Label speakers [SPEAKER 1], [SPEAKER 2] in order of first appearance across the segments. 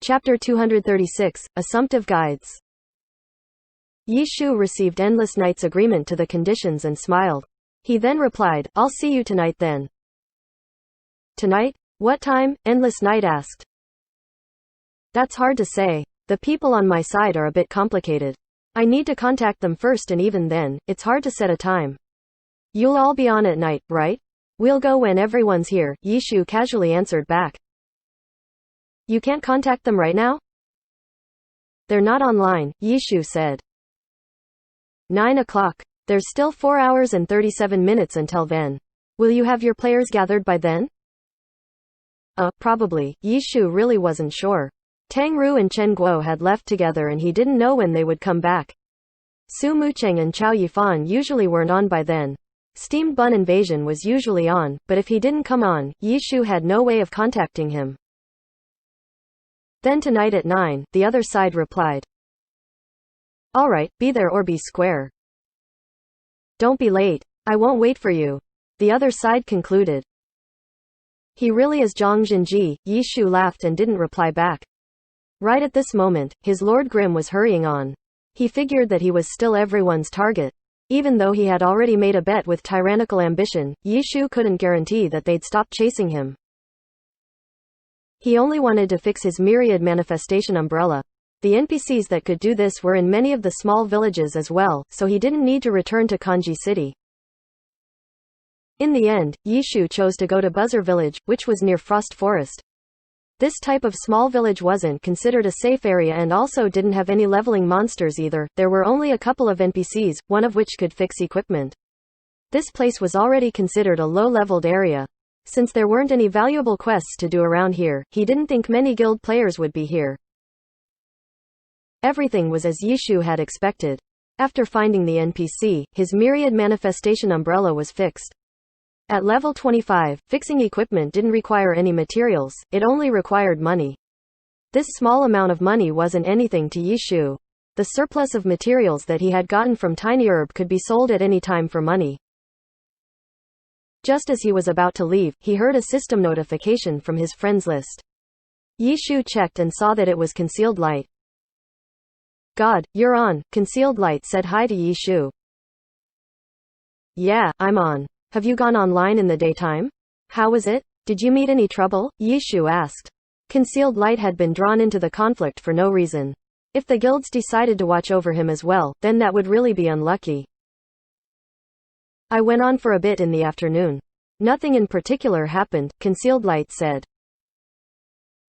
[SPEAKER 1] Chapter 236, Assumptive Guides. Yi Shu received Endless Night's agreement to the conditions and smiled. He then replied, "I'll see you tonight then." "Tonight? What time?" Endless Night asked. "That's hard to say. The people on my side are a bit complicated. I need to contact them first, and even then, it's hard to set a time." "You'll all be on at night, right?" "We'll go when everyone's here," Yi Shu casually answered back. "You can't contact them right now?" "They're not online," Yi Shu said. 9 o'clock. There's still 4 hours and 37 minutes until then. Will you have your players gathered by then? Probably. Yi Shu really wasn't sure. Tang Ru and Chen Guo had left together and he didn't know when they would come back. Su Mucheng and Chao Yifan usually weren't on by then. Steamed Bun Invasion was usually on, but if he didn't come on, Yi Shu had no way of contacting him. "Then tonight at 9, the other side replied. "Alright, be there or be square. Don't be late. I won't wait for you," the other side concluded. "He really is Zhang Jinji," Yi Shu laughed and didn't reply back. Right at this moment, his Lord Grimm was hurrying on. He figured that he was still everyone's target. Even though he had already made a bet with tyrannical ambition, Yi Shu couldn't guarantee that they'd stop chasing him. He only wanted to fix his myriad manifestation umbrella. The NPCs that could do this were in many of the small villages as well, so he didn't need to return to Kanji City. In the end, Yi Shu chose to go to Buzzer Village, which was near Frost Forest. This type of small village wasn't considered a safe area and also didn't have any leveling monsters either. There were only a couple of NPCs, one of which could fix equipment. This place was already considered a low-leveled area. Since there weren't any valuable quests to do around here, he didn't think many guild players would be here. Everything was as Yi Shu had expected. After finding the NPC, his myriad manifestation umbrella was fixed. At level 25, fixing equipment didn't require any materials, it only required money. This small amount of money wasn't anything to Yi Shu. The surplus of materials that he had gotten from Tiny Herb could be sold at any time for money. Just as he was about to leave, he heard a system notification from his friends list. Yi Shu checked and saw that it was Concealed Light. "God, you're on," Concealed Light said hi to Yi Shu. "Yeah, I'm on. Have you gone online in the daytime? How was it? Did you meet any trouble?" Yi Shu asked. Concealed Light had been drawn into the conflict for no reason. If the guilds decided to watch over him as well, then that would really be unlucky. "I went on for a bit in the afternoon. Nothing in particular happened," Concealed Light said.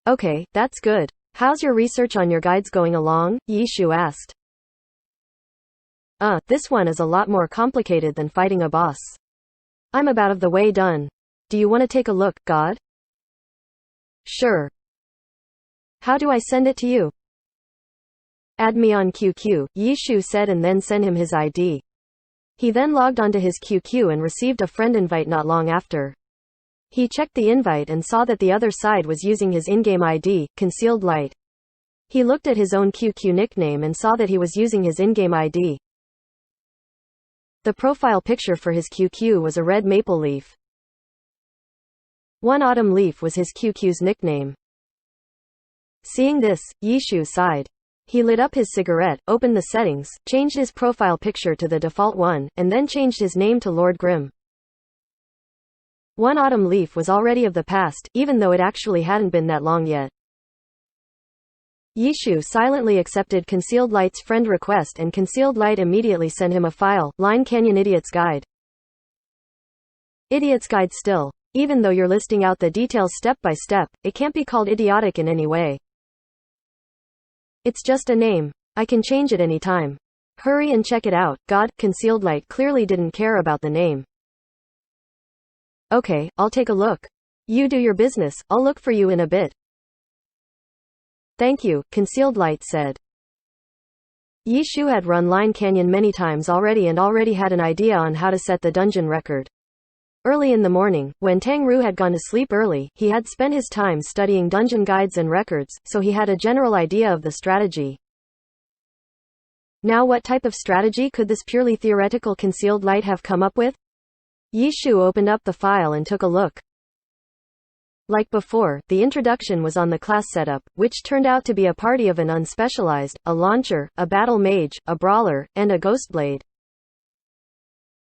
[SPEAKER 1] "Okay, that's good. How's your research on your guides going along?" Yi Shu asked. This one is a lot more complicated than fighting a boss. I'm about of the way done. Do you want to take a look, God?" "Sure. How do I send it to you?" "Add me on QQ," Yi Shu said and then sent him his ID. He then logged onto his QQ and received a friend invite not long after. He checked the invite and saw that the other side was using his in-game ID, Concealed Light. He looked at his own QQ nickname and saw that he was using his in-game ID. The profile picture for his QQ was a red maple leaf. One Autumn Leaf was his QQ's nickname. Seeing this, Yi Shu sighed. He lit up his cigarette, opened the settings, changed his profile picture to the default one, and then changed his name to Lord Grimm. One Autumn Leaf was already of the past, even though it actually hadn't been that long yet. Yi Shu silently accepted Concealed Light's friend request and Concealed Light immediately sent him a file, Line Canyon Idiot's Guide. Idiot's Guide still. Even though you're listing out the details step by step, it can't be called idiotic in any way. It's just a name. I can change it any time. Hurry and check it out, God. Concealed Light clearly didn't care about the name. "Okay, I'll take a look. You do your business, I'll look for you in a bit." "Thank you," Concealed Light said. Yi Shu had run Line Canyon many times already and already had an idea on how to set the dungeon record. Early in the morning, when Tang Ru had gone to sleep early, he had spent his time studying dungeon guides and records, so he had a general idea of the strategy. Now what type of strategy could this purely theoretical Concealed Light have come up with? Yi Shu opened up the file and took a look. Like before, the introduction was on the class setup, which turned out to be a party of an unspecialized, a launcher, a battle mage, a brawler, and a ghostblade.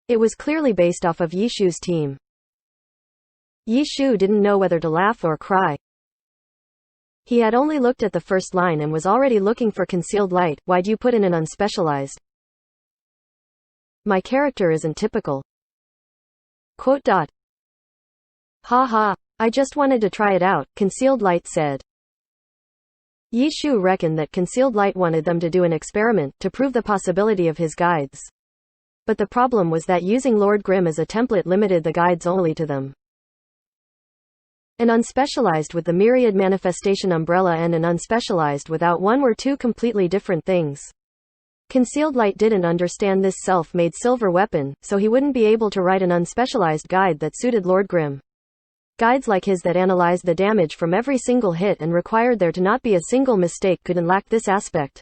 [SPEAKER 1] It was clearly based off of Yishu's team. Yishu didn't know whether to laugh or cry. He had only looked at the first line and was already looking for concealed light. Why'd you put in an unspecialized? My character isn't typical. Quote dot. Ha ha. I just wanted to try it out, Concealed Light said. Yishu reckoned that Concealed Light wanted them to do an experiment, to prove the possibility of his guides. But the problem was that using Lord Grimm as a template limited the guides only to them. An unspecialized with the myriad manifestation umbrella and an unspecialized without one were two completely different things. Concealed Light didn't understand this self-made silver weapon, so he wouldn't be able to write an unspecialized guide that suited Lord Grimm. Guides like his that analyzed the damage from every single hit and required there to not be a single mistake couldn't lack this aspect.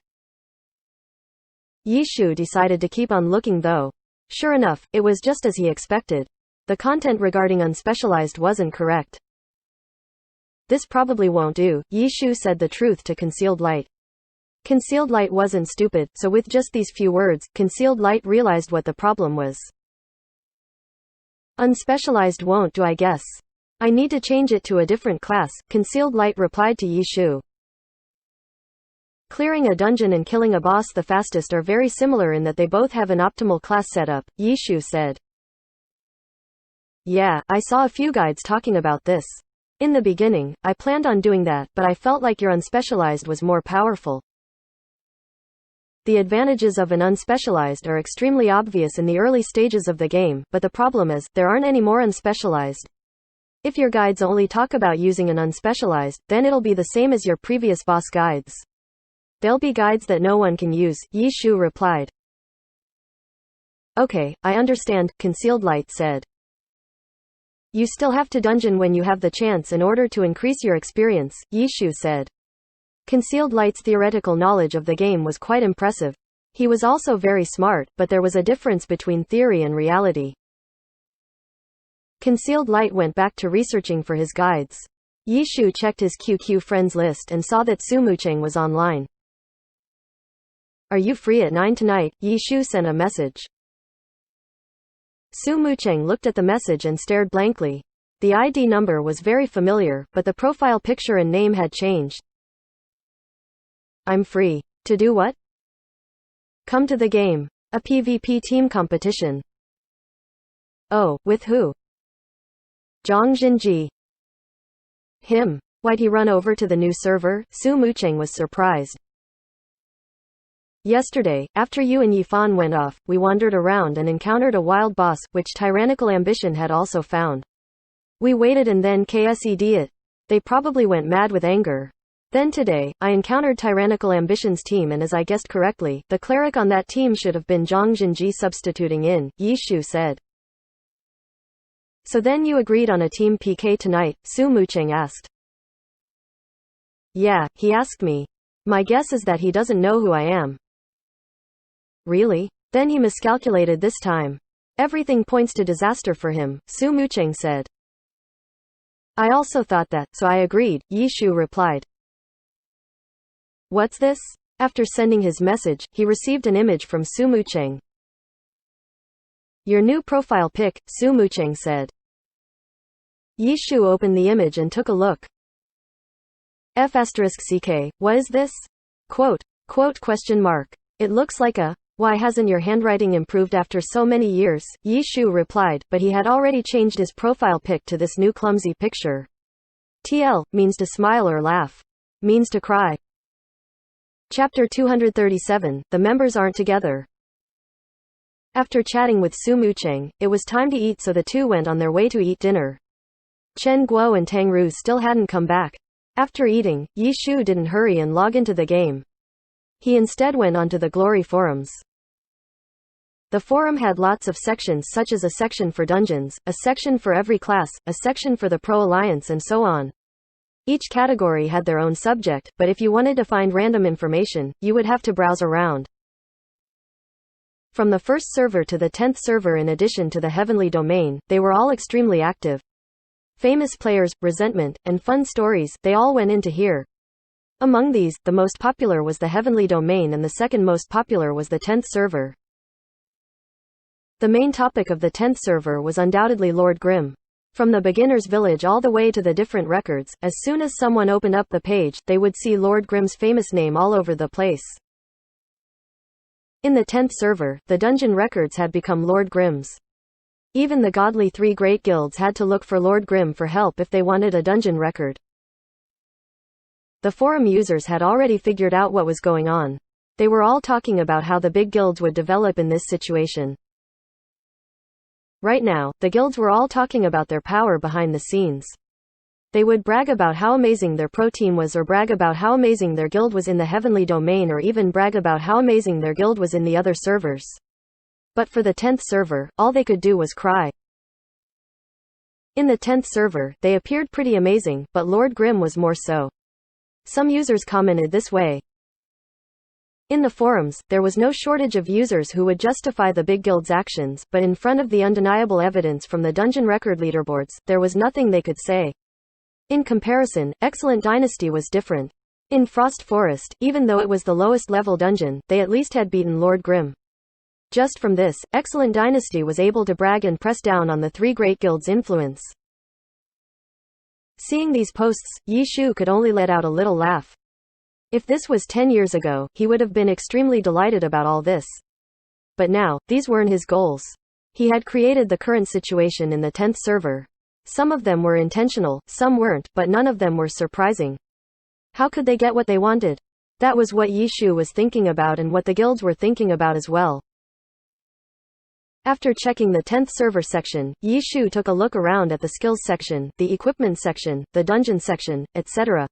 [SPEAKER 1] Yishu decided to keep on looking though. Sure enough, it was just as he expected. The content regarding unspecialized wasn't correct. This probably won't do, Yishu said the truth to Concealed Light. Concealed Light wasn't stupid, so with just these few words, Concealed Light realized what the problem was. Unspecialized won't do, I guess. I need to change it to a different class, Concealed Light replied to Yishu. Clearing a dungeon and killing a boss the fastest are very similar in that they both have an optimal class setup, Yishu said. Yeah, I saw a few guides talking about this. In the beginning, I planned on doing that, but I felt like your unspecialized was more powerful. The advantages of an unspecialized are extremely obvious in the early stages of the game, but the problem is, there aren't any more unspecialized. If your guides only talk about using an unspecialized, then it'll be the same as your previous boss guides. They'll be guides that no one can use, Yishu replied. Okay, I understand, Concealed Light said. You still have to dungeon when you have the chance in order to increase your experience, Yishu said. Concealed Light's theoretical knowledge of the game was quite impressive. He was also very smart, but there was a difference between theory and reality. Concealed Light went back to researching for his guides. Yishu checked his QQ friends list and saw that Sumucheng was online. Are you free at 9 tonight? Yishu sent a message. Sumucheng looked at the message and stared blankly. The ID number was very familiar, but the profile picture and name had changed. I'm free. To do what? Come to the game. A PvP team competition. Oh, with who? Zhang Jinji. Him. Why'd he run over to the new server? Sumucheng was surprised. Yesterday, after you and Yifan went off, we wandered around and encountered a wild boss, which Tyrannical Ambition had also found. We waited and then KSED it. They probably went mad with anger. Then today, I encountered Tyrannical Ambition's team and as I guessed correctly, the cleric on that team should have been Zhang Jinji substituting in, Yishu said. So then you agreed on a team PK tonight? Sumucheng asked. Yeah, he asked me. My guess is that he doesn't know who I am. Really? Then he miscalculated this time. Everything points to disaster for him, Sumucheng said. I also thought that, so I agreed, Yishu replied. What's this? After sending his message, he received an image from Sumucheng. Your new profile pic, Sumucheng said. Yishu opened the image and took a look. F***ck, what is this? Quote question mark. It looks like a, why hasn't your handwriting improved after so many years? Yishu replied, but he had already changed his profile pic to this new clumsy picture. TL, means to smile or laugh. Means to cry. Chapter 237, The Members Aren't Together. After chatting with Sumucheng, it was time to eat so the two went on their way to eat dinner. Chen Guo and Tang Ru still hadn't come back. After eating, Yishu didn't hurry and log into the game. He instead went onto the Glory forums. The forum had lots of sections such as a section for dungeons, a section for every class, a section for the Pro Alliance and so on. Each category had their own subject, but if you wanted to find random information, you would have to browse around. From the first server to the 10th server in addition to the Heavenly Domain, they were all extremely active. Famous players, resentment, and fun stories, they all went in to hear. Among these, the most popular was the Heavenly Domain and the second most popular was the 10th server. The main topic of the 10th server was undoubtedly Lord Grimm. From the beginner's village all the way to the different records, as soon as someone opened up the page, they would see Lord Grimm's famous name all over the place. In the 10th server, the dungeon records had become Lord Grimm's. Even the godly three great guilds had to look for Lord Grimm for help if they wanted a dungeon record. The forum users had already figured out what was going on. They were all talking about how the big guilds would develop in this situation. Right now, the guilds were all talking about their power behind the scenes. They would brag about how amazing their pro team was or brag about how amazing their guild was in the Heavenly Domain or even brag about how amazing their guild was in the other servers. But for the 10th server, all they could do was cry. In the 10th server, they appeared pretty amazing, but Lord Grimm was more so. Some users commented this way. In the forums, there was no shortage of users who would justify the big guild's actions, but in front of the undeniable evidence from the dungeon record leaderboards, there was nothing they could say. In comparison, Excellent Dynasty was different. In Frost Forest, even though it was the lowest level dungeon, they at least had beaten Lord Grimm. Just from this, Excellent Dynasty was able to brag and press down on the three great guilds' influence. Seeing these posts, Yi Shu could only let out a little laugh. If this was 10 years ago, he would have been extremely delighted about all this. But now, these weren't his goals. He had created the current situation in the 10th server. Some of them were intentional, some weren't, but none of them were surprising. How could they get what they wanted? That was what Yi Shu was thinking about and what the guilds were thinking about as well. After checking the 10th server section, Yi Shu took a look around at the skills section, the equipment section, the dungeon section, etc.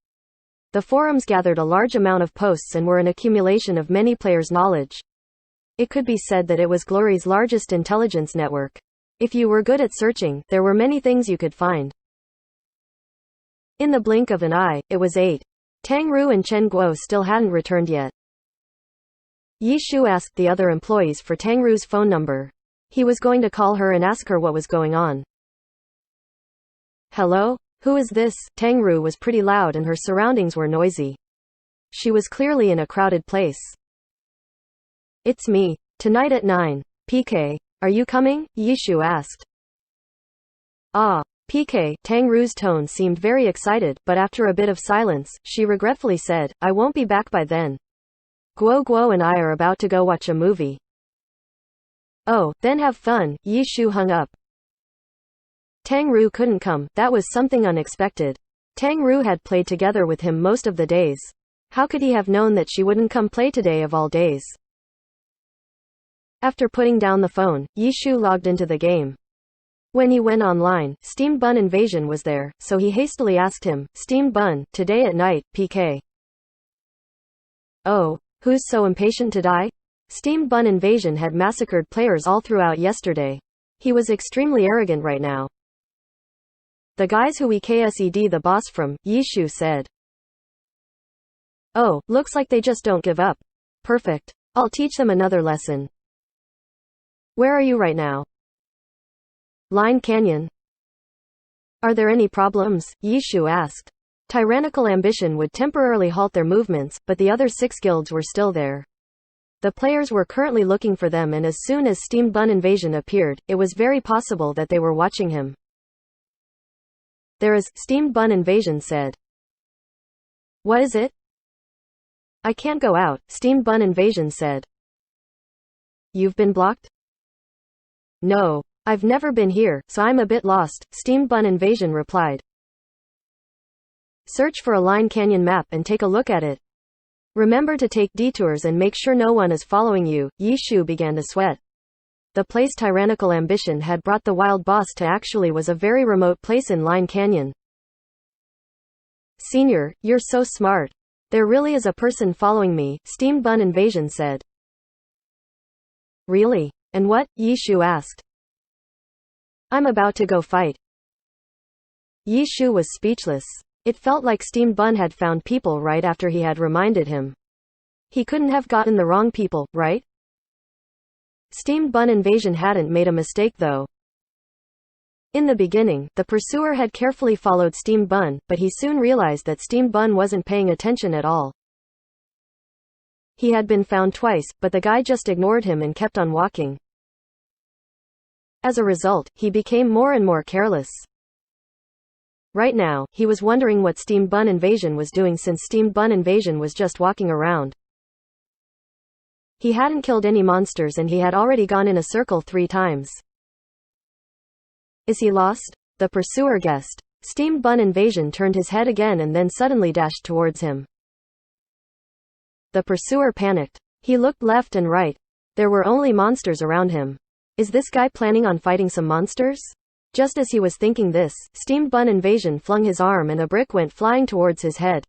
[SPEAKER 1] The forums gathered a large amount of posts and were an accumulation of many players' knowledge. It could be said that it was Glory's largest intelligence network. If you were good at searching, there were many things you could find. In the blink of an eye, it was 8. Tang Ru and Chen Guo still hadn't returned yet. Yi Shu asked the other employees for Tang Ru's phone number. He was going to call her and ask her what was going on. Hello? Who is this? Tang Ru was pretty loud and her surroundings were noisy. She was clearly in a crowded place. It's me. Tonight at 9. PK. Are you coming? Yi Shu asked. Ah. PK. Tang Ru's tone seemed very excited, but after a bit of silence, she regretfully said, I won't be back by then. Guo Guo and I are about to go watch a movie. Oh, then have fun. Yi Shu hung up. Tang Ru couldn't come, that was something unexpected. Tang Ru had played together with him most of the days. How could he have known that she wouldn't come play today of all days? After putting down the phone, Yi Shu logged into the game. When he went online, Steamed Bun Invasion was there, so he hastily asked him, Steamed Bun, today at night, PK. Oh, who's so impatient to die? Steamed Bun Invasion had massacred players all throughout yesterday. He was extremely arrogant right now. The guys who we KSED the boss from, Yi Shu said. Oh, looks like they just don't give up. Perfect. I'll teach them another lesson. Where are you right now? Line Canyon. Are there any problems? Yi Shu asked. Tyrannical ambition would temporarily halt their movements, but the other 6 guilds were still there. The players were currently looking for them and as soon as Steamed Bun Invasion appeared, it was very possible that they were watching him. There is, Steamed Bun Invasion said. What is it? I can't go out, Steamed Bun Invasion said. You've been blocked? No. I've never been here, so I'm a bit lost, Steamed Bun Invasion replied. Search for a Line Canyon map and take a look at it. Remember to take detours and make sure no one is following you. Yi Shu began to sweat. The place Tyrannical Ambition had brought the wild boss to actually was a very remote place in Line Canyon. Senior, you're so smart. There really is a person following me, Steamed Bun Invasion said. Really? And what? Yi Shu asked. I'm about to go fight. Yi Shu was speechless. It felt like Steamed Bun had found people right after he had reminded him. He couldn't have gotten the wrong people, right? Steamed Bun Invasion hadn't made a mistake though. In the beginning, the pursuer had carefully followed Steamed Bun, but he soon realized that Steamed Bun wasn't paying attention at all. He had been found twice, but the guy just ignored him and kept on walking. As a result, he became more and more careless. Right now, he was wondering what Steamed Bun Invasion was doing, since Steamed Bun Invasion was just walking around. He hadn't killed any monsters and he had already gone in a circle 3 times. Is he lost? The pursuer guessed. Steamed Bun Invasion turned his head again and then suddenly dashed towards him. The pursuer panicked. He looked left and right. There were only monsters around him. Is this guy planning on fighting some monsters? Just as he was thinking this, Steamed Bun Invasion flung his arm and a brick went flying towards his head.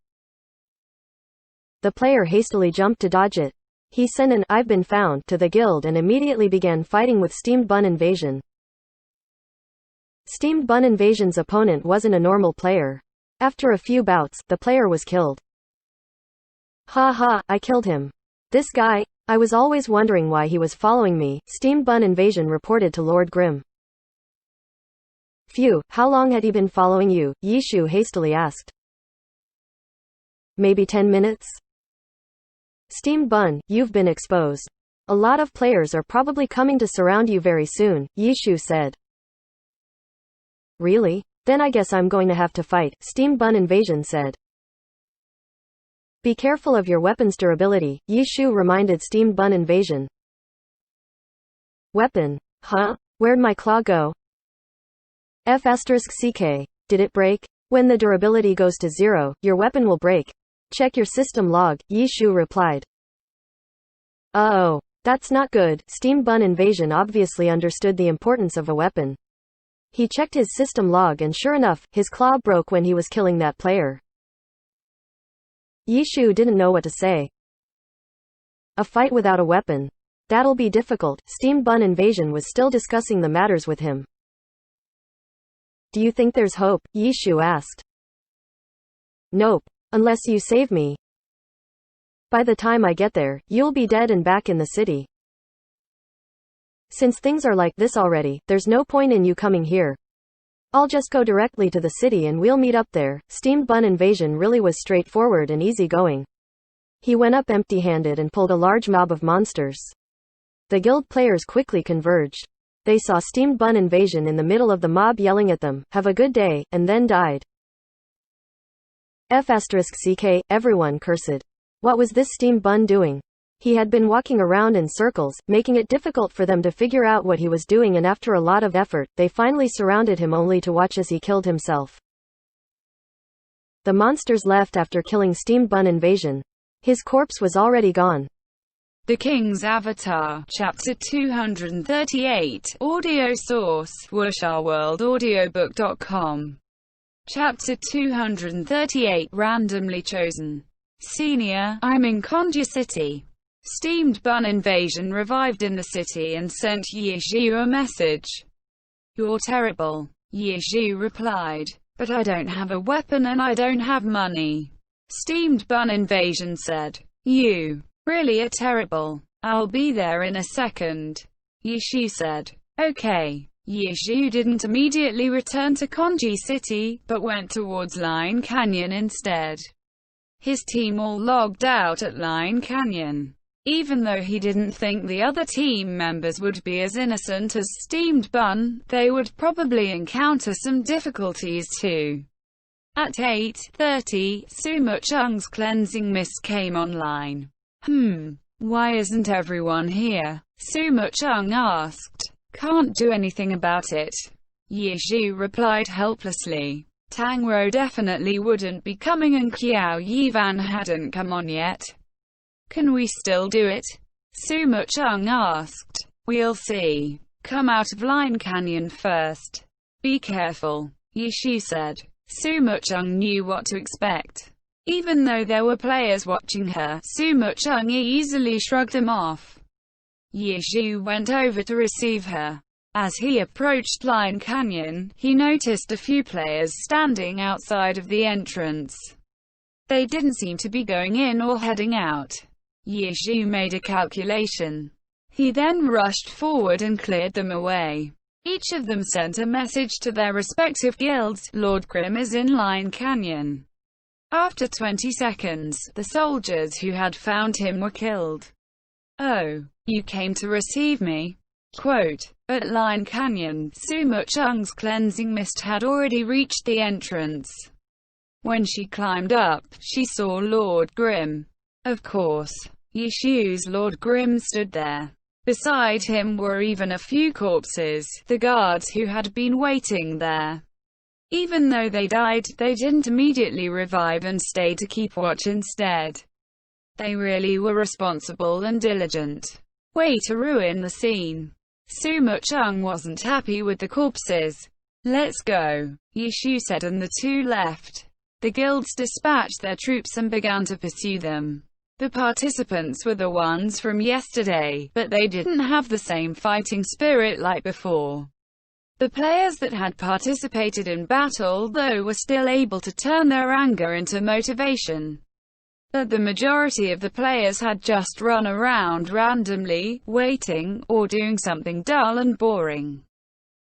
[SPEAKER 1] The player hastily jumped to dodge it. He sent an "I've been found" to the guild and immediately began fighting with Steamed Bun Invasion. Steamed Bun Invasion's opponent wasn't a normal player. After a few bouts, the player was killed. Ha ha, I killed him. This guy? I was always wondering why he was following me, Steamed Bun Invasion reported to Lord Grimm. Phew, how long had he been following you? Yishu hastily asked. Maybe 10 minutes? Steamed Bun, you've been exposed. A lot of players are probably coming to surround you very soon, Yishu said. Really? Then I guess I'm going to have to fight, Steamed Bun Invasion said. Be careful of your weapon's durability, Yishu reminded Steamed Bun Invasion. Weapon? Huh? Where'd my claw go? F***CK. Did it break? When the durability goes to 0, your weapon will break. Check your system log, Yishu replied. Uh-oh. That's not good. Steamed Bun Invasion obviously understood the importance of a weapon. He checked his system log and sure enough, his claw broke when he was killing that player. Yishu didn't know what to say. A fight without a weapon? That'll be difficult. Steamed Bun Invasion was still discussing the matters with him. Do you think there's hope? Yishu asked. Nope. Unless you save me. By the time I get there, you'll be dead and back in the city. Since things are like this already, there's no point in you coming here. I'll just go directly to the city and we'll meet up there. Steamed Bun Invasion really was straightforward and easygoing. He went up empty-handed and pulled a large mob of monsters. The guild players quickly converged. They saw Steamed Bun Invasion in the middle of the mob yelling at them, "Have a good day," and then died. F***CK, everyone cursed. What was this Steamed Bun doing? He had been walking around in circles, making it difficult for them to figure out what he was doing, and after a lot of effort, they finally surrounded him only to watch as he killed himself. The monsters left after killing Steamed Bun Invasion. His corpse was already gone.
[SPEAKER 2] The King's Avatar, Chapter 238, Audio Source, WuxaWorldAudiobook.com. Chapter 238, Randomly Chosen. Senior, I'm in Konji City. Steamed Bun Invasion revived in the city and sent Yizhu a message. You're terrible, Yizhu replied. But I don't have a weapon and I don't have money. Steamed Bun Invasion said. You really are terrible. I'll be there in a second, Yizhu said. Okay. Yizhu didn't immediately return to Konji City, but went towards Line Canyon instead. His team all logged out at Line Canyon. Even though he didn't think the other team members would be as innocent as Steamed Bun, they would probably encounter some difficulties too. At 8:30, Sumu-chung's cleansing mist came online. Why isn't everyone here? Sumu-chung asked. Can't do anything about it, Yizhu replied helplessly. Tangro definitely wouldn't be coming and Qiao Yivan hadn't come on yet. Can we still do it? Sumu-chung asked. We'll see. Come out of Line Canyon first. Be careful, Yizhu said. Sumu-chung knew what to expect. Even though there were players watching her, Sumu-chung easily shrugged them off. Yizhu went over to receive her. As he approached Line Canyon, he noticed a few players standing outside of the entrance. They didn't seem to be going in or heading out. Yizhu made a calculation. He then rushed forward and cleared them away. Each of them sent a message to their respective guilds. Lord Grim is in Line Canyon. After 20 seconds, the soldiers who had found him were killed. Oh, you came to receive me? Quote, at Line Canyon, Sumu Chung's cleansing mist had already reached the entrance. When she climbed up, she saw Lord Grim. Of course, Yishu's Lord Grim stood there. Beside him were even a few corpses, the guards who had been waiting there. Even though they died, they didn't immediately revive and stay to keep watch instead. They really were responsible and diligent. Way to ruin the scene. Sumu Chung wasn't happy with the corpses. Let's go, Yishu said, and the two left. The guilds dispatched their troops and began to pursue them. The participants were the ones from yesterday, but they didn't have the same fighting spirit like before. The players that had participated in battle, though, were still able to turn their anger into motivation. But the majority of the players had just run around randomly, waiting, or doing something dull and boring.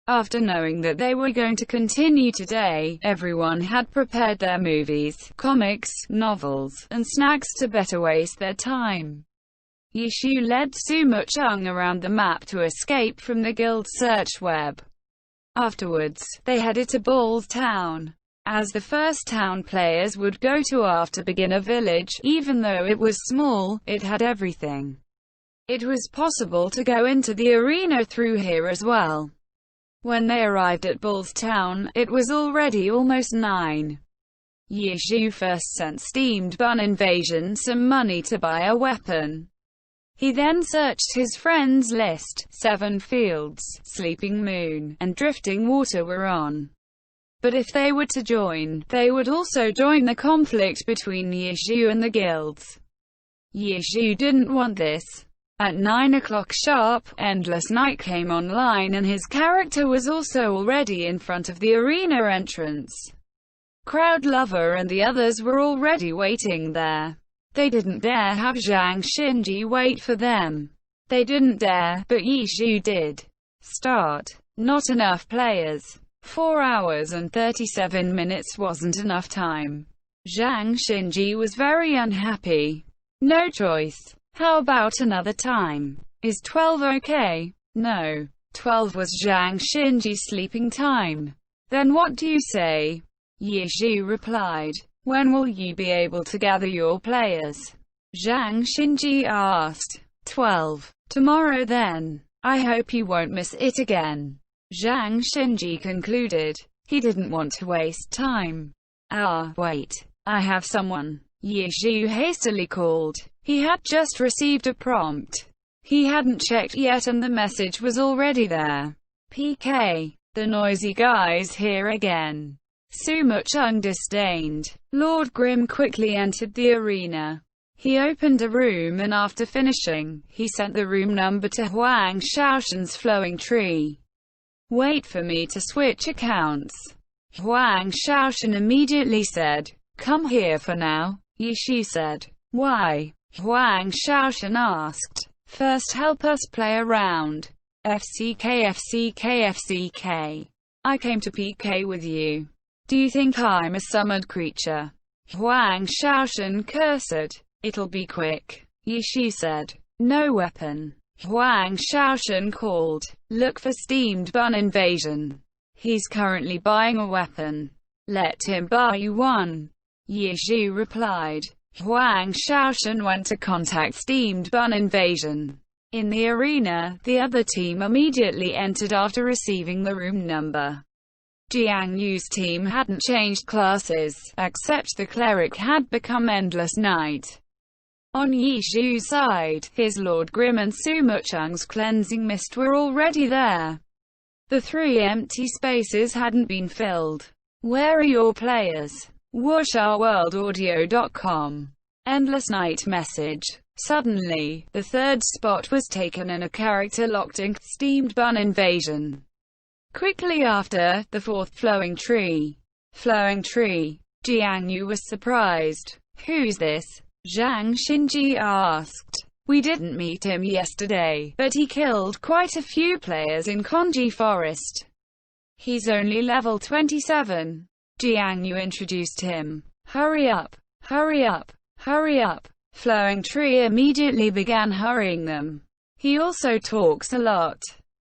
[SPEAKER 2] After knowing that they were going to continue today, everyone had prepared their movies, comics, novels, and snacks to better waste their time. Yishu led Sumu Chung around the map to escape from the guild search web. Afterwards, they headed to Ball's Town. As the first town players would go to after Beginner Village, even though it was small, it had everything. It was possible to go into the arena through here as well. When they arrived at Ball's Town, it was already almost 9. Yishu first sent Steamed Bun Invasion some money to buy a weapon. He then searched his friends' list. 7 Fields, Sleeping Moon, and Drifting Water were on. But if they were to join, they would also join the conflict between Yishu and the guilds. Yishu didn't want this. At 9 o'clock sharp, Endless Night came online and his character was also already in front of the arena entrance. Crowd Lover and the others were already waiting there. They didn't dare have Zhang Xinji wait for them. They didn't dare, but Yishu did. Start. Not enough players. 4 hours and 37 minutes wasn't enough time. Zhang Xinji was very unhappy. No choice. How about another time? Is 12 okay? No. 12 was Zhang Xinji's sleeping time. Then what do you say? Yishu replied. When will you be able to gather your players? Zhang Xinji asked. 12. Tomorrow then. I hope you won't miss it again. Zhang Xinji concluded. He didn't want to waste time. Ah, wait. I have someone. Yishu hastily called. He had just received a prompt. He hadn't checked yet and the message was already there. PK. The noisy guy's here again. Sumu Chung disdained. Lord Grim quickly entered the arena. He opened a room and after finishing, he sent the room number to Huang Shaoshan's flowing tree. Wait for me to switch accounts. Huang Shaoshan immediately said. Come here for now, Yishu said. Why? Huang Shaoshan asked. First help us play a round. FCK. I came to PK with you. Do you think I'm a summoned creature? Huang Shaoshan cursed. It'll be quick, Yishu said. No weapon. Huang Shaoshan called. Look for Steamed Bun Invasion. He's currently buying a weapon. Let him buy you one. Yishu replied. Huang Shaoshan went to contact Steamed Bun Invasion. In the arena, the other team immediately entered after receiving the room number. Jiang Yu's team hadn't changed classes, except the cleric had become Endless Night. On Yishu's side, his Lord Grim and Sumu Chung's cleansing mist were already there. The 3 empty spaces hadn't been filled. Where are your players? WuxaWorldAudio.com. Endless Night message. Suddenly, the 3rd spot was taken and a character locked in Steamed Bun Invasion. Quickly after, the 4th Flowing Tree. Flowing Tree. Jiang Yu was surprised. Who's this? Zhang Xinji asked. We didn't meet him yesterday, but he killed quite a few players in Konji Forest. He's only level 27. Jiang Yu introduced him. Hurry up! Hurry up! Hurry up! Flowing Tree immediately began hurrying them. He also talks a lot.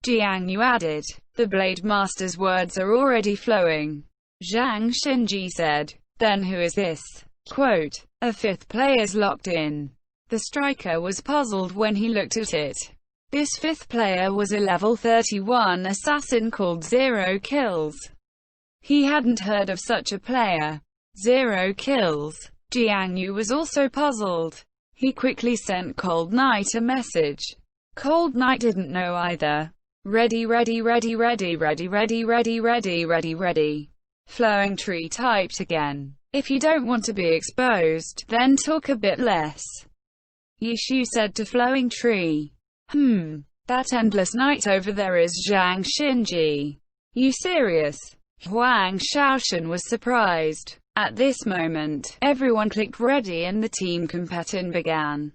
[SPEAKER 2] Jiang Yu added. The Blade Master's words are already flowing. Zhang Xinji said. Then who is this? Quote. A fifth player's locked in. The striker was puzzled when he looked at it. This fifth player was a level 31 assassin called Zero Kills. He hadn't heard of such a player. Zero Kills. Jiang Yu was also puzzled. He quickly sent Cold Knight a message. Cold Knight didn't know either. Ready, ready, ready, ready, ready, ready, ready, ready, ready, ready. Flowing Tree typed again. If you don't want to be exposed, then talk a bit less. Yishu said to Flowing Tree. That endless night over there is Zhang Xinji. You serious? Huang Shaoshan was surprised. At this moment, everyone clicked ready and the team competition began.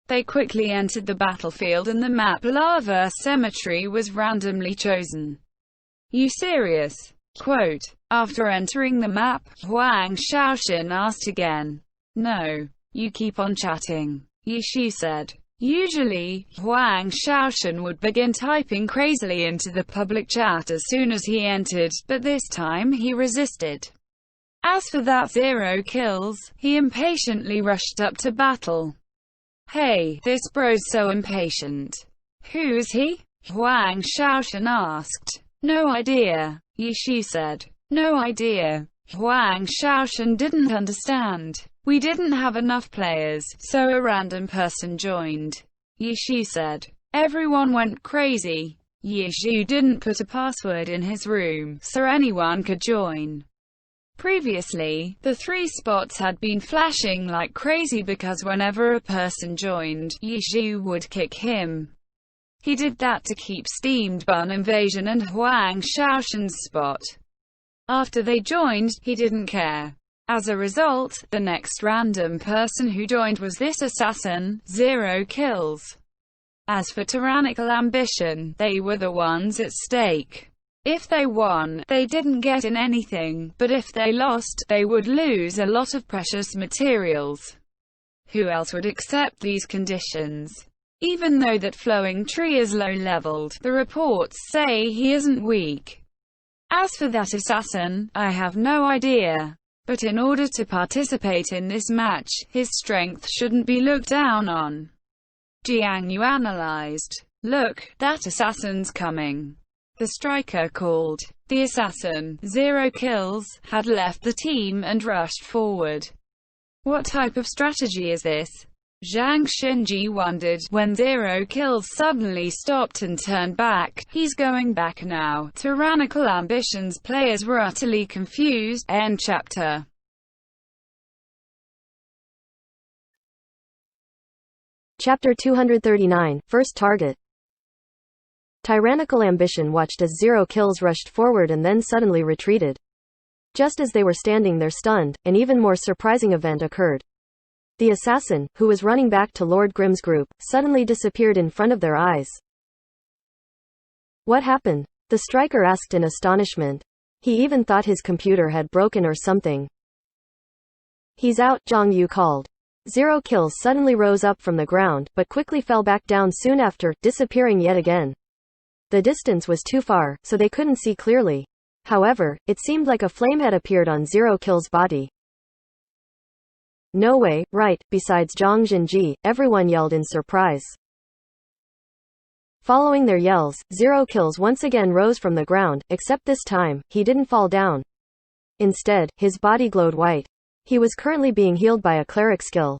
[SPEAKER 2] They quickly entered the battlefield and the map Lava Cemetery was randomly chosen. You serious? Quote. After entering the map, Huang Shaoshan asked again. No. You keep on chatting. Yishu said. Usually, Huang Shaoshan would begin typing crazily into the public chat as soon as he entered, but this time he resisted. As for that Zero Kills, he impatiently rushed up to battle. Hey, this bro's so impatient. Who is he? Huang Shaoshan asked. No idea, Yishu said. No idea. Huang Shaoshan didn't understand. We didn't have enough players, so a random person joined. Yishu said. Everyone went crazy. Yishu didn't put a password in his room, so anyone could join. Previously, the 3 spots had been flashing like crazy because whenever a person joined, Yishu would kick him. He did that to keep Steamed Bun Invasion and Huang Shaoshan's spot. After they joined, he didn't care. As a result, the next random person who joined was this assassin, Zero Kills. As for tyrannical ambition, they were the ones at stake. If they won, they didn't get in anything, but if they lost, they would lose a lot of precious materials. Who else would accept these conditions? Even though that Flowing Tree is low-leveled, the reports say he isn't weak. As for that assassin, I have no idea. But in order to participate in this match, his strength shouldn't be looked down on. Jiang Yu analyzed. Look, that assassin's coming. The striker called. The assassin, Zero Kills, had left the team and rushed forward. What type of strategy is this? Zhang Xinji wondered, when Zero Kills suddenly stopped and turned back. He's going back now. Tyrannical ambitions players were utterly confused. End chapter.
[SPEAKER 1] Chapter 239, First Target. Tyrannical ambition watched as Zero Kills rushed forward and then suddenly retreated. Just as they were standing there stunned, an even more surprising event occurred. The assassin, who was running back to Lord Grimm's group, suddenly disappeared in front of their eyes. What happened? The striker asked in astonishment. He even thought his computer had broken or something. He's out, Zhang Yu called. Zero Kills suddenly rose up from the ground, but quickly fell back down soon after, disappearing yet again. The distance was too far, so they couldn't see clearly. However, it seemed like a flame had appeared on Zero Kills' body. No way, right, besides Zhang Xinji, everyone yelled in surprise. Following their yells, Zero Kills once again rose from the ground, except this time, he didn't fall down. Instead, his body glowed white. He was currently being healed by a cleric skill.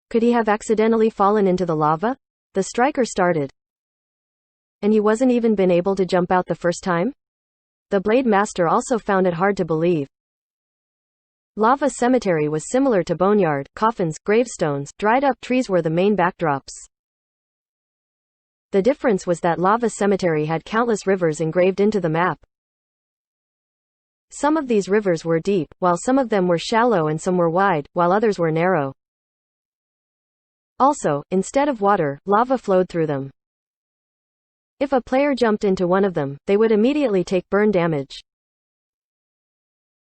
[SPEAKER 1] Could he have accidentally fallen into the lava? The striker started. And he wasn't even been able to jump out the first time? The Blade Master also found it hard to believe. Lava Cemetery was similar to boneyard, coffins, gravestones, dried-up trees were the main backdrops. The difference was that Lava Cemetery had countless rivers engraved into the map. Some of these rivers were deep, while some of them were shallow and some were wide, while others were narrow. Also, instead of water, lava flowed through them. If a player jumped into one of them, they would immediately take burn damage.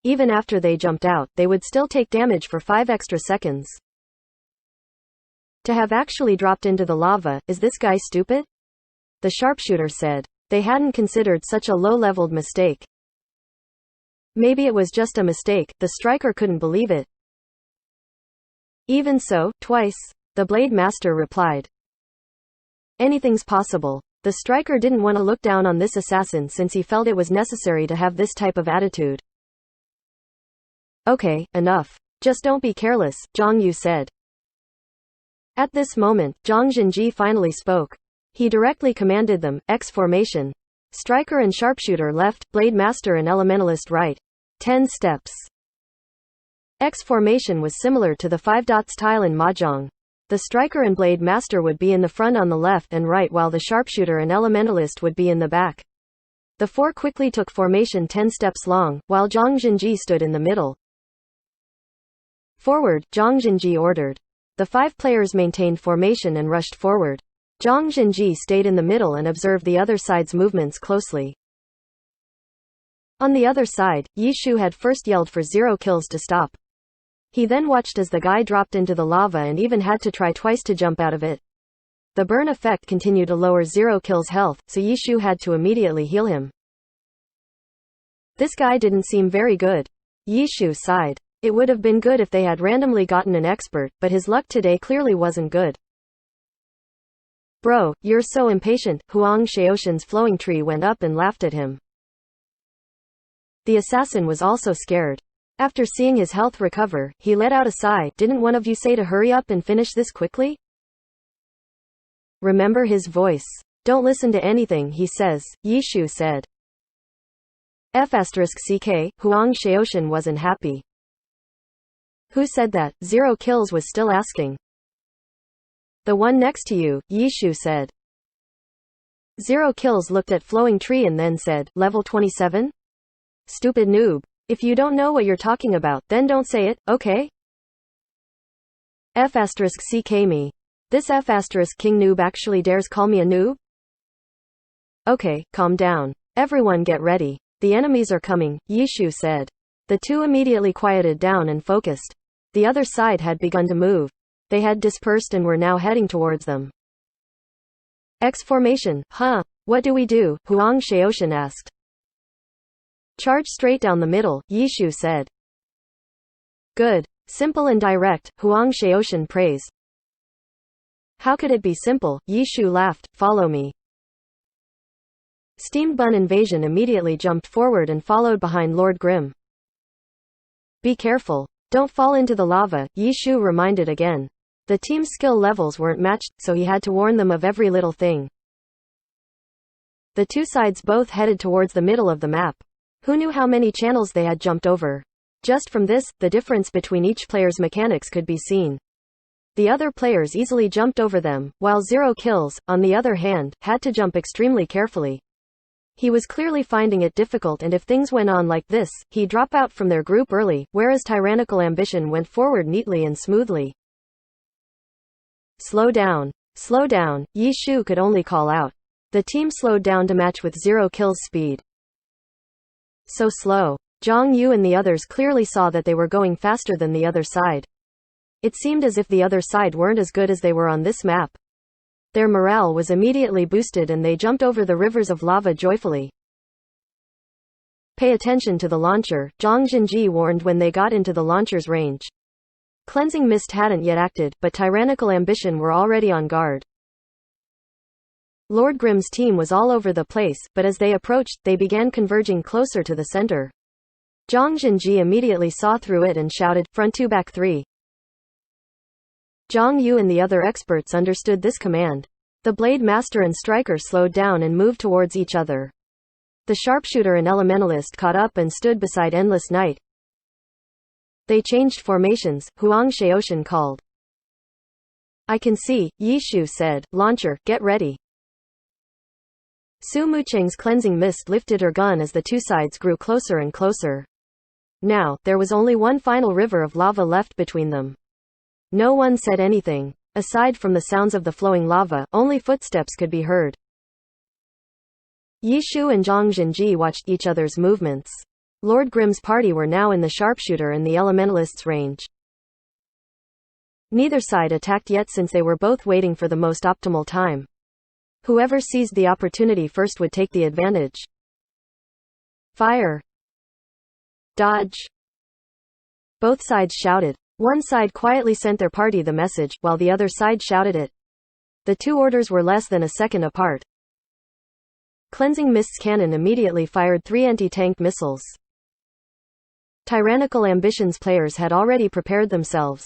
[SPEAKER 1] Even after they jumped out, they would still take damage for 5 extra seconds. To have actually dropped into the lava, is this guy stupid? The sharpshooter said. They hadn't considered such a low-leveled mistake. Maybe it was just a mistake, the striker couldn't believe it. Even so, twice, the Blade Master replied. Anything's possible. The striker didn't want to look down on this assassin since he felt it was necessary to have this type of attitude. Okay, enough. Just don't be careless, Zhang Yu said. At this moment, Zhang Jinji finally spoke. He directly commanded them, X formation. Striker and sharpshooter left, Blade Master and Elementalist right. 10 steps. X formation was similar to the 5 dots tile in Mahjong. The striker and Blade Master would be in the front on the left and right while the sharpshooter and Elementalist would be in the back. The 4 quickly took formation 10 steps long, while Zhang Jinji stood in the middle. Forward, Zhang Jinji ordered. The 5 players maintained formation and rushed forward. Zhang Jinji stayed in the middle and observed the other side's movements closely. On the other side, Yi Shu had first yelled for 0 kills to stop. He then watched as the guy dropped into the lava and even had to try twice to jump out of it. The burn effect continued to lower 0 kills health, so Yi Shu had to immediately heal him. This guy didn't seem very good. Yi Shu sighed. It would have been good if they had randomly gotten an expert, but his luck today clearly wasn't good. Bro, you're so impatient, Huang Shaoshan's flowing tree went up and laughed at him. The assassin was also scared. After seeing his health recover, he let out a sigh. Didn't one of you say to hurry up and finish this quickly? Remember his voice. Don't listen to anything he says, Yi Shu said. F***ck, Huang Shaoshan wasn't happy. Who said that? 0 kills was still asking. The one next to you, Yi Shu said. 0 kills looked at flowing tree and then said, level 27? Stupid noob. If you don't know what you're talking about, then don't say it, okay? F***ck me. This F***king noob actually dares call me a noob? Okay, calm down. Everyone get ready. The enemies are coming, Yi Shu said. The 2 immediately quieted down and focused. The other side had begun to move. They had dispersed and were now heading towards them. X formation, huh? What do we do? Huang Shaoshan asked. Charge straight down the middle, Yi Shu said. Good. Simple and direct, Huang Shaoshan praised. How could it be simple? Yi Shu laughed. Follow me. Steamed Bun Invasion immediately jumped forward and followed behind Lord Grimm. Be careful. Don't fall into the lava, Yi Shu reminded again. The team's skill levels weren't matched, so he had to warn them of every little thing. The 2 sides both headed towards the middle of the map. Who knew how many channels they had jumped over? Just from this, the difference between each player's mechanics could be seen. The other players easily jumped over them, while 0 kills, on the other hand, had to jump extremely carefully. He was clearly finding it difficult, and if things went on like this, he'd drop out from their group early, whereas Tyrannical Ambition went forward neatly and smoothly. Slow down. Slow down, Yi Shu could only call out. The team slowed down to match with 0 kills speed. So slow. Zhang Yu and the others clearly saw that they were going faster than the other side. It seemed as if the other side weren't as good as they were on this map. Their morale was immediately boosted and they jumped over the rivers of lava joyfully. Pay attention to the launcher, Zhang Jinji warned when they got into the launcher's range. Cleansing Mist hadn't yet acted, but Tyrannical Ambition were already on guard. Lord Grimm's team was all over the place, but as they approached, they began converging closer to the center. Zhang Jinji immediately saw through it and shouted, front 2 back 3. Zhang Yu and the other experts understood this command. The Blade Master and Striker slowed down and moved towards each other. The Sharpshooter and Elementalist caught up and stood beside Endless Night. They changed formations, Huang Shaoshan called. I can see, Yi Shu said. Launcher, get ready. Su Mucheng's Cleansing Mist lifted her gun as the 2 sides grew closer and closer. Now, there was only one final river of lava left between them. No one said anything. Aside from the sounds of the flowing lava, only footsteps could be heard. Yi Shu and Zhang Jinji watched each other's movements. Lord Grimm's party were now in the sharpshooter and the elementalist's range. Neither side attacked yet since they were both waiting for the most optimal time. Whoever seized the opportunity first would take the advantage. Fire! Dodge! Both sides shouted. One side quietly sent their party the message, while the other side shouted it. The two orders were less than a second apart. Cleansing Mist's cannon immediately fired 3 anti-tank missiles. Tyrannical Ambition's players had already prepared themselves.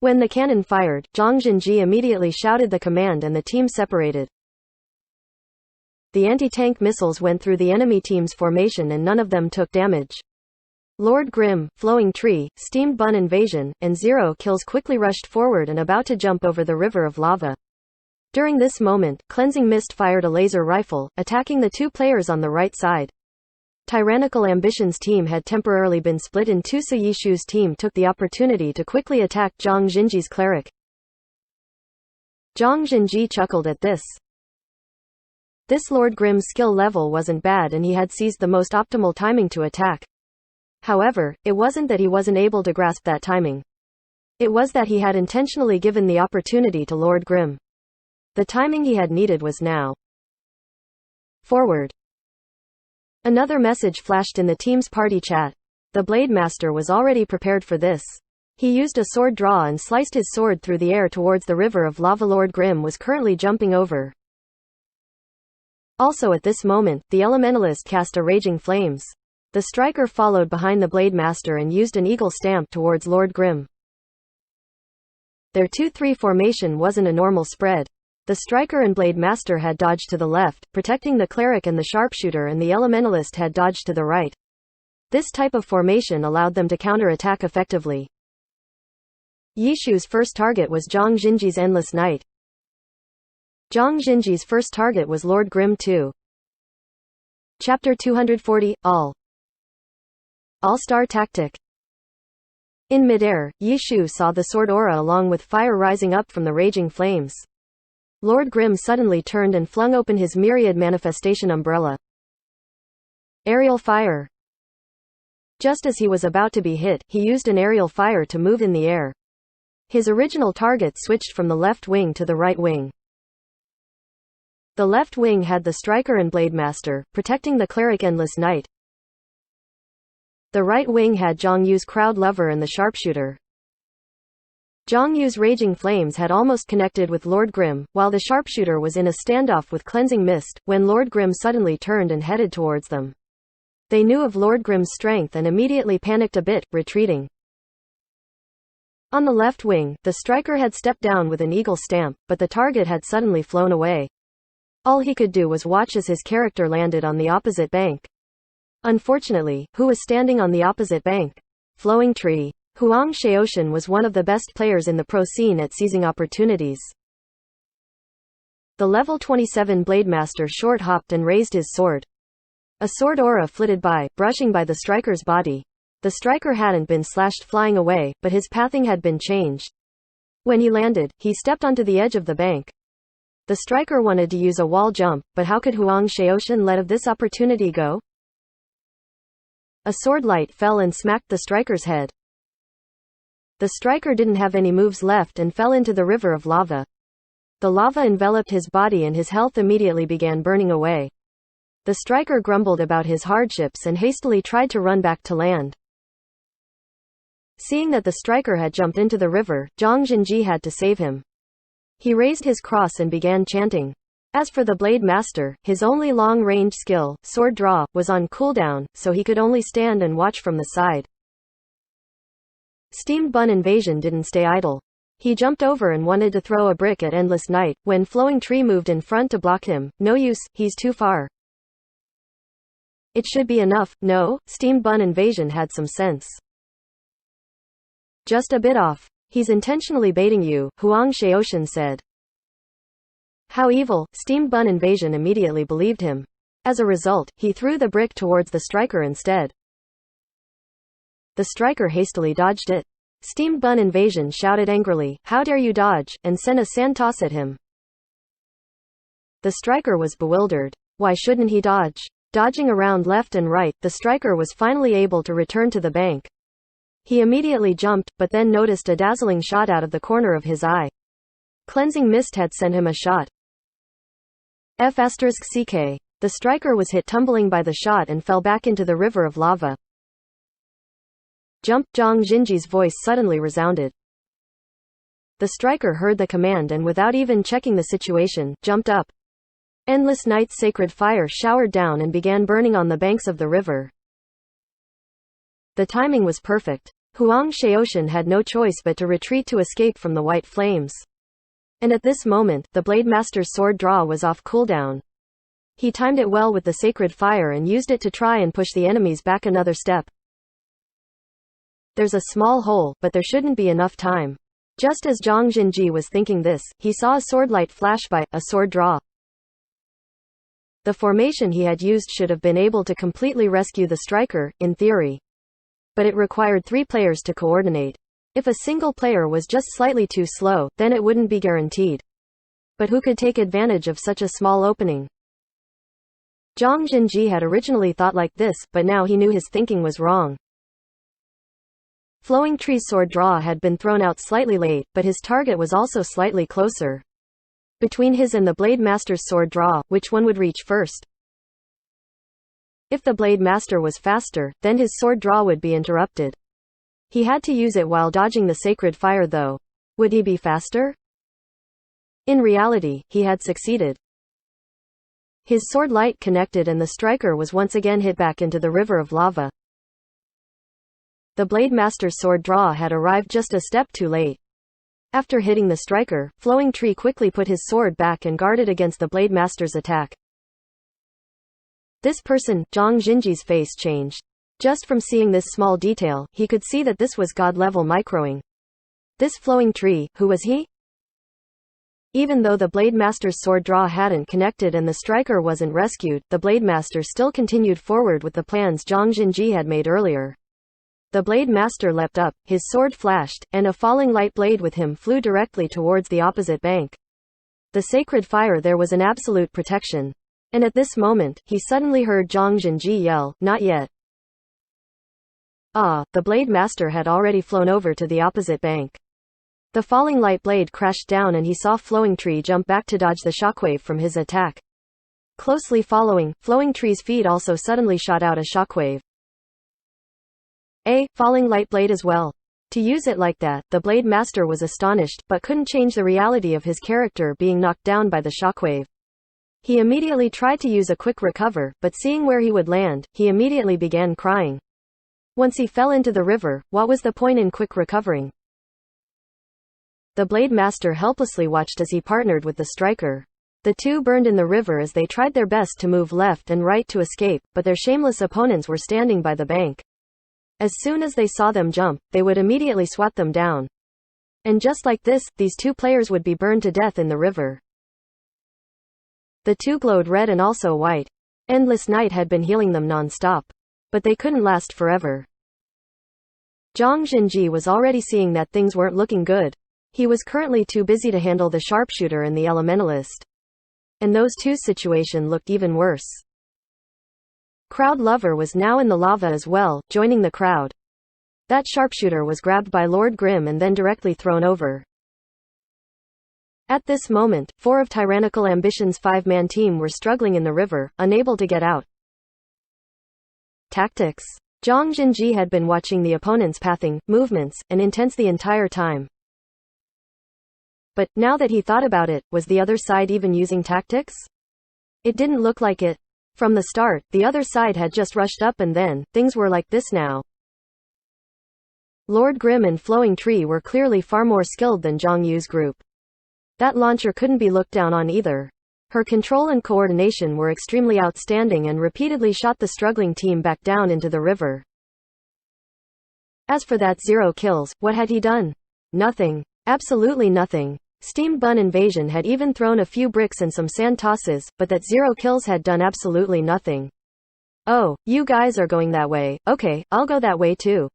[SPEAKER 1] When the cannon fired, Zhang Jinji immediately shouted the command and the team separated. The anti-tank missiles went through the enemy team's formation and none of them took damage. Lord Grimm, Flowing Tree, Steamed Bun Invasion, and Zero Kills quickly rushed forward and about to jump over the river of lava. During this moment, Cleansing Mist fired a laser rifle, attacking the 2 players on the right side. Tyrannical Ambition's team had temporarily been split in two, so Yi Shu's team took the opportunity to quickly attack Zhang Jinji's cleric. Zhang Jinji chuckled at this. This Lord Grimm's skill level wasn't bad and he had seized the most optimal timing to attack. However, it wasn't that he wasn't able to grasp that timing. It was that he had intentionally given the opportunity to Lord Grimm. The timing he had needed was now. Forward. Another message flashed in the team's party chat. The Blade Master was already prepared for this. He used a sword draw and sliced his sword through the air towards the river of lava Lord Grimm was currently jumping over. Also at this moment, the Elementalist cast a Raging Flames. The Striker followed behind the Blade Master and used an eagle stamp towards Lord Grimm. Their 2-3 formation wasn't a normal spread. The Striker and Blade Master had dodged to the left, protecting the Cleric and the Sharpshooter, and the Elementalist had dodged to the right. This type of formation allowed them to counter-attack effectively. Yi Shu's first target was Zhang Jinji's Endless Night. Zhang Jinji's first target was Lord Grimm too. Chapter 240, All-Star Tactic. In midair, Yi Shu saw the sword aura along with fire rising up from the raging flames. Lord Grimm suddenly turned and flung open his myriad manifestation umbrella. Aerial fire. Just as he was about to be hit, he used an aerial fire to move in the air. His original target switched from the left wing to the right wing. The left wing had the Striker and Blade Master, protecting the Cleric Endless Night. The right wing had Zhang Yu's Crowd Lover and the Sharpshooter. Zhang Yu's Raging Flames had almost connected with Lord Grimm, while the Sharpshooter was in a standoff with Cleansing Mist, when Lord Grimm suddenly turned and headed towards them. They knew of Lord Grimm's strength and immediately panicked a bit, retreating. On the left wing, the Striker had stepped down with an eagle stamp, but the target had suddenly flown away. All he could do was watch as his character landed on the opposite bank. Unfortunately, who was standing on the opposite bank? Flowing Tree. Huang Shaoshan was one of the best players in the pro scene at seizing opportunities. The level 27 Blade Master short-hopped and raised his sword. A sword aura flitted by, brushing by the Striker's body. The Striker hadn't been slashed flying away, but his pathing had been changed. When he landed, he stepped onto the edge of the bank. The Striker wanted to use a wall jump, but how could Huang Shaoshan let this opportunity go? A sword light fell and smacked the Striker's head. The Striker didn't have any moves left and fell into the river of lava. The lava enveloped his body and his health immediately began burning away. The Striker grumbled about his hardships and hastily tried to run back to land. Seeing that the Striker had jumped into the river, Zhang Jinji had to save him. He raised his cross and began chanting. As for the Blade Master, his only long-range skill, Sword Draw, was on cooldown, so he could only stand and watch from the side. Steamed Bun Invasion didn't stay idle. He jumped over and wanted to throw a brick at Endless Night, when Flowing Tree moved in front to block him. No use, he's too far. It should be enough. No, Steamed Bun Invasion had some sense. Just a bit off. He's intentionally baiting you, Huang Shaoshan said. How evil, Steamed Bun Invasion immediately believed him. As a result, he threw the brick towards the Striker instead. The Striker hastily dodged it. Steamed Bun Invasion shouted angrily, "How dare you dodge," and sent a sand toss at him. The striker was bewildered. Why shouldn't he dodge? Dodging around left and right, the striker was finally able to return to the bank. He immediately jumped, but then noticed a dazzling shot out of the corner of his eye. Cleansing mist had sent him a shot. F***ck. The striker was hit tumbling by the shot and fell back into the river of lava. Jump! Zhang Jinji's voice suddenly resounded. The striker heard the command and without even checking the situation, jumped up. Endless night's sacred fire showered down and began burning on the banks of the river. The timing was perfect. Huang Shaoshan had no choice but to retreat to escape from the white flames. And at this moment, the Blade Master's sword draw was off cooldown. He timed it well with the sacred fire and used it to try and push the enemies back another step. There's a small hole, but there shouldn't be enough time. Just as Zhang Jinji was thinking this, he saw a sword light flash by, a sword draw. The formation he had used should have been able to completely rescue the striker, in theory. But it required 3 players to coordinate. If a single player was just slightly too slow, then it wouldn't be guaranteed. But who could take advantage of such a small opening? Zhang Jinji had originally thought like this, but now he knew his thinking was wrong. Flowing Tree's sword draw had been thrown out slightly late, but his target was also slightly closer. Between his and the Blade Master's sword draw, which one would reach first? If the Blade Master was faster, then his sword draw would be interrupted. He had to use it while dodging the sacred fire though. Would he be faster? In reality, he had succeeded. His sword light connected and the striker was once again hit back into the river of lava. The Blade Master's sword draw had arrived just a step too late. After hitting the striker, Flowing Tree quickly put his sword back and guarded against the Blade Master's attack. This person, Zhang Jinji's face changed. Just from seeing this small detail, he could see that this was God-level microing. This Flowing Tree, who was he? Even though the Blade Master's sword draw hadn't connected and the striker wasn't rescued, the Blade Master still continued forward with the plans Zhang Jinji had made earlier. The Blade Master leapt up, his sword flashed, and a falling light blade with him flew directly towards the opposite bank. The sacred fire there was an absolute protection. And at this moment, he suddenly heard Zhang Jinji yell, "Not yet." The Blade Master had already flown over to the opposite bank. The falling light blade crashed down and he saw Flowing Tree jump back to dodge the shockwave from his attack. Closely following, Flowing Tree's feet also suddenly shot out a shockwave. A falling light blade as well. To use it like that, the Blade Master was astonished, but couldn't change the reality of his character being knocked down by the shockwave. He immediately tried to use a quick recover, but seeing where he would land, he immediately began crying. Once he fell into the river, what was the point in quick recovering? The Blade Master helplessly watched as he partnered with the striker. The two burned in the river as they tried their best to move left and right to escape, but their shameless opponents were standing by the bank. As soon as they saw them jump, they would immediately swat them down. And just like this, these two players would be burned to death in the river. The two glowed red and also white. Endless night had been healing them non-stop. But they couldn't last forever. Zhang Jinji was already seeing that things weren't looking good. He was currently too busy to handle the sharpshooter and the elementalist. And those two's situation looked even worse. Crowd Lover was now in the lava as well, joining the crowd. That sharpshooter was grabbed by Lord Grimm and then directly thrown over. At this moment, 4 of Tyrannical Ambition's 5-man team were struggling in the river, unable to get out. Tactics. Zhang Jinji had been watching the opponent's pathing, movements, and intents the entire time. But, now that he thought about it, was the other side even using tactics? It didn't look like it. From the start, the other side had just rushed up and then, things were like this now. Lord Grimm and Flowing Tree were clearly far more skilled than Zhang Yu's group. That launcher couldn't be looked down on either. Her control and coordination were extremely outstanding and repeatedly shot the struggling team back down into the river. As for that 0 kills, what had he done? Nothing. Absolutely nothing. Steamed Bun Invasion had even thrown a few bricks and some sand tosses, but that 0 kills had done absolutely nothing. Oh, you guys are going that way, okay, I'll go that way too.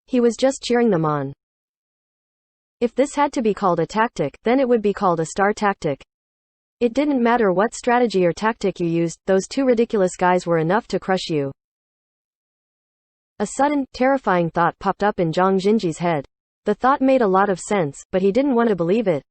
[SPEAKER 1] He was just cheering them on. If this had to be called a tactic, then it would be called a star tactic. It didn't matter what strategy or tactic you used, those two ridiculous guys were enough to crush you. A sudden, terrifying thought popped up in Zhang Jinji's head. The thought made a lot of sense, but he didn't want to believe it.